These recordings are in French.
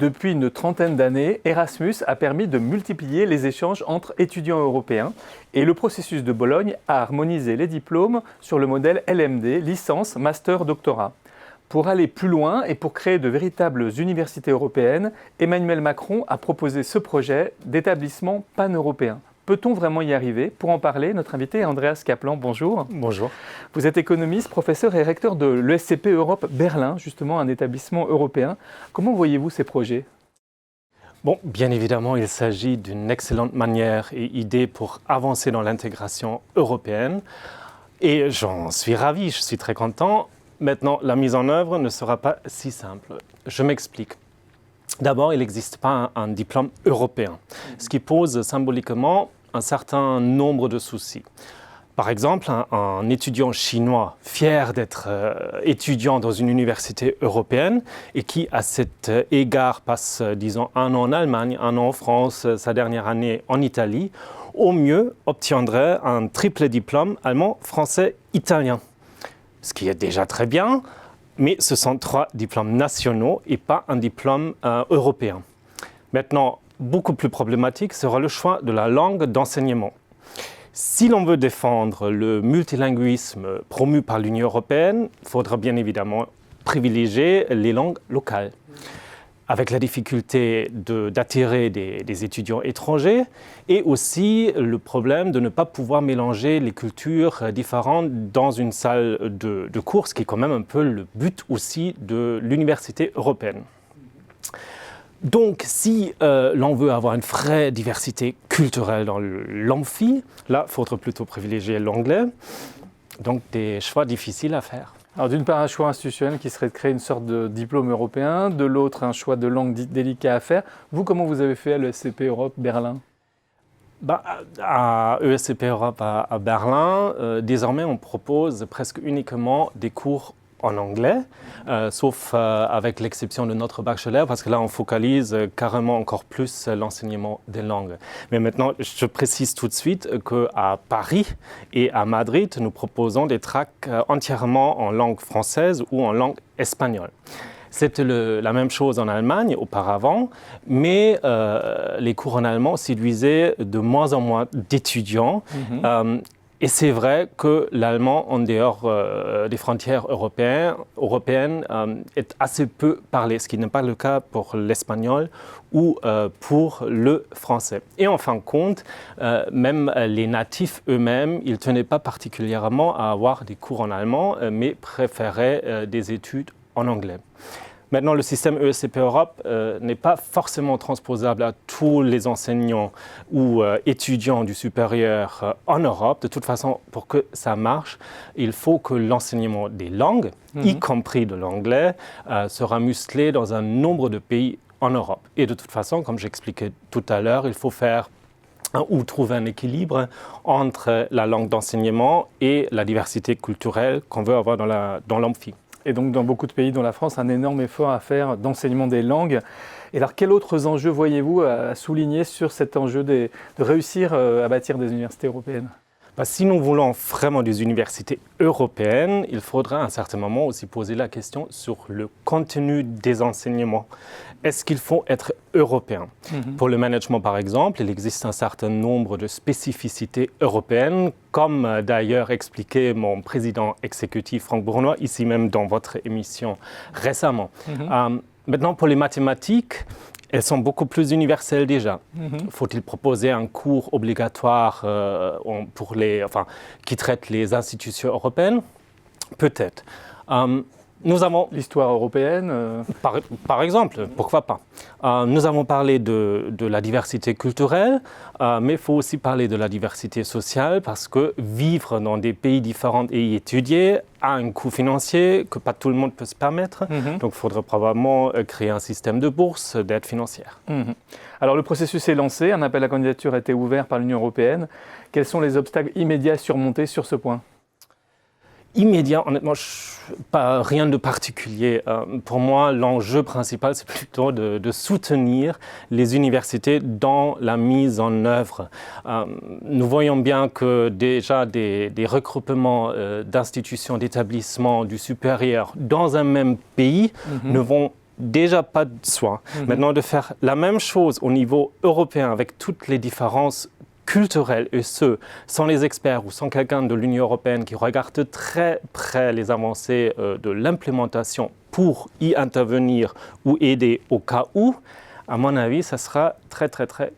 Depuis une trentaine d'années, Erasmus a permis de multiplier les échanges entre étudiants européens et le processus de Bologne a harmonisé les diplômes sur le modèle LMD, licence, master, doctorat. Pour aller plus loin et pour créer de véritables universités européennes, Emmanuel Macron a proposé ce projet d'établissement pan-européen. Peut-on vraiment y arriver? Pour en parler, notre invité est Andreas Kaplan. Bonjour. Bonjour. Vous êtes économiste, professeur et recteur de l'ESCP Europe Berlin, justement un établissement européen. Comment voyez-vous ces projets? Bon, bien évidemment, il s'agit d'une excellente manière et idée pour avancer dans l'intégration européenne. Et j'en suis ravi, je suis très content. Maintenant, la mise en œuvre ne sera pas si simple. Je m'explique. D'abord, il n'existe pas un diplôme européen, ce qui pose symboliquement un certain nombre de soucis. Par exemple, un étudiant chinois fier d'être étudiant dans une université européenne et qui, à cet égard, passe, disons, un an en Allemagne, un an en France, sa dernière année en Italie, au mieux obtiendrait un triple diplôme allemand, français, italien. Ce qui est déjà très bien. Mais ce sont 3 diplômes nationaux et pas un diplôme européen. Maintenant, beaucoup plus problématique sera le choix de la langue d'enseignement. Si l'on veut défendre le multilinguisme promu par l'Union européenne, il faudra bien évidemment privilégier les langues locales. Avec la difficulté d'attirer des étudiants étrangers et aussi le problème de ne pas pouvoir mélanger les cultures différentes dans une salle de cours, ce qui est quand même un peu le but aussi de l'université européenne. Donc, si l'on veut avoir une vraie diversité culturelle dans l'amphi, là, il faudra plutôt privilégier l'anglais. Donc, des choix difficiles à faire. Alors d'une part, un choix institutionnel qui serait de créer une sorte de diplôme européen, de l'autre, un choix de langue délicat à faire. Vous, comment vous avez fait à l'ESCP Europe Berlin? À ESCP Europe à Berlin, désormais, on propose presque uniquement des cours en anglais, sauf avec l'exception de notre bachelor, parce que là, on focalise carrément encore plus l'enseignement des langues. Mais maintenant, je précise tout de suite qu'à Paris et à Madrid, nous proposons des tracks entièrement en langue française ou en langue espagnole. C'était la même chose en Allemagne auparavant, mais les cours en allemand séduisaient de moins en moins d'étudiants. Et c'est vrai que l'allemand, en dehors des frontières européennes, est assez peu parlé, ce qui n'est pas le cas pour l'espagnol ou pour le français. Et en fin de compte, même les natifs eux-mêmes, ils ne tenaient pas particulièrement à avoir des cours en allemand, mais préféraient des études en anglais. Maintenant, le système ESCP Europe n'est pas forcément transposable à tous les enseignants ou étudiants du supérieur en Europe. De toute façon, pour que ça marche, il faut que l'enseignement des langues, y compris de l'anglais, sera musclé dans un nombre de pays en Europe. Et de toute façon, comme j'expliquais tout à l'heure, il faut faire ou trouver un équilibre entre la langue d'enseignement et la diversité culturelle qu'on veut avoir dans l'amphi. Et donc dans beaucoup de pays, dont la France, un énorme effort à faire d'enseignement des langues. Et alors quels autres enjeux voyez-vous à souligner sur cet enjeu de réussir à bâtir des universités européennes? Si nous voulons vraiment des universités européennes, il faudra à un certain moment aussi poser la question sur le contenu des enseignements. Est-ce qu'il faut être européen? Pour le management, par exemple, il existe un certain nombre de spécificités européennes, comme d'ailleurs expliqué mon président exécutif Franck Bournois, ici même dans votre émission récemment. Maintenant, pour les mathématiques, elles sont beaucoup plus universelles déjà. Faut-il proposer un cours obligatoire qui traite les institutions européennes? Peut-être. Nous avons l'histoire européenne par exemple, pourquoi pas. Nous avons parlé de la diversité culturelle, mais il faut aussi parler de la diversité sociale parce que vivre dans des pays différents et y étudier a un coût financier que pas tout le monde peut se permettre. Donc il faudrait probablement créer un système de bourse, d'aide financière. Alors le processus est lancé, un appel à candidature a été ouvert par l'Union européenne. Quels sont les obstacles immédiats à surmonter sur ce point? Immédiat, honnêtement, pas rien de particulier. Pour moi, l'enjeu principal, c'est plutôt de soutenir les universités dans la mise en œuvre. Nous voyons bien que déjà des regroupements d'institutions, d'établissements du supérieur dans un même pays ne vont déjà pas de soi. Maintenant, de faire la même chose au niveau européen avec toutes les différences culturelles et ce, sans les experts ou sans quelqu'un de l'Union européenne qui regarde de très près les avancées de l'implémentation pour y intervenir ou aider au cas où, à mon avis, ça sera très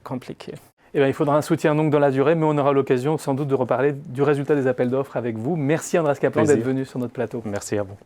compliqué. Eh bien, il faudra un soutien donc dans la durée, mais on aura l'occasion sans doute de reparler du résultat des appels d'offres avec vous. Merci Andreas Kaplan d'être venu sur notre plateau. Merci à vous.